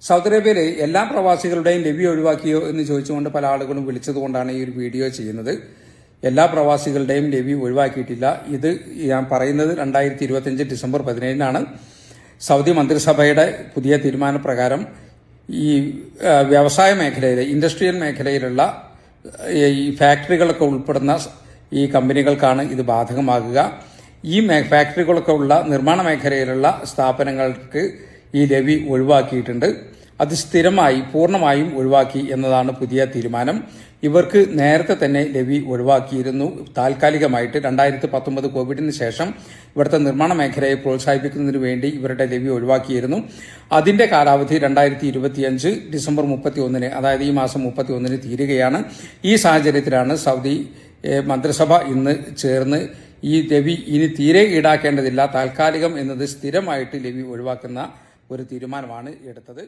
Saudi അറേബ്യയിൽ എല്ലാ പ്രവാസികളുടെയും levy ഒഴിവാക്കിയോ എന്ന് ചോദിച്ചുകൊണ്ട് പല ആളുകളും വിളിച്ചതുകൊണ്ടാണ് ഈ ഒരു വീഡിയോ ചെയ്യുന്നത്. എല്ലാ പ്രവാസികളുടെയും ലെവി ഒഴിവാക്കിയിട്ടില്ല. ഇത് ഞാൻ പറയുന്നത് 2025 ഡിസംബർ 17 സൗദി മന്ത്രിസഭയുടെ പുതിയ തീരുമാനപ്രകാരം ഈ വ്യവസായ മേഖലയിലെ ഇൻഡസ്ട്രിയൽ മേഖലയിലുള്ള ഈ ഫാക്ടറികളൊക്കെ ഉൾപ്പെടുന്ന ഈ കമ്പനികൾക്കാണ് ഇത് ബാധകമാകുക. ഈ ഫാക്ടറികളൊക്കെ ഉള്ള നിർമ്മാണ മേഖലയിലുള്ള സ്ഥാപനങ്ങൾക്ക് ഈ ലെവി ഒഴിവാക്കിയിട്ടുണ്ട്. അത് സ്ഥിരമായി പൂർണ്ണമായും ഒഴിവാക്കി എന്നതാണ് പുതിയ തീരുമാനം. ഇവർക്ക് നേരത്തെ തന്നെ ലെവി ഒഴിവാക്കിയിരുന്നു. താൽക്കാലികമായിട്ട് 2019 കോവിഡിന് ശേഷം ഇവിടുത്തെ നിർമ്മാണ മേഖലയെ പ്രോത്സാഹിപ്പിക്കുന്നതിന് വേണ്ടി ഇവരുടെ ലെവി ഒഴിവാക്കിയിരുന്നു. അതിന്റെ കാലാവധി 2025 ഡിസംബർ 31, അതായത് ഈ മാസം 31 തീരുകയാണ്. ഈ സാഹചര്യത്തിലാണ് സൗദി മന്ത്രിസഭ ഇന്ന് ചേർന്ന് ഈ ലെവി ഇനി തീരെ ഈടാക്കേണ്ടതില്ല, താൽക്കാലികം എന്നത് സ്ഥിരമായിട്ട് ലെവി ഒഴിവാക്കുന്ന ഒരു തീരുമാനമാണ് എടുത്തത്.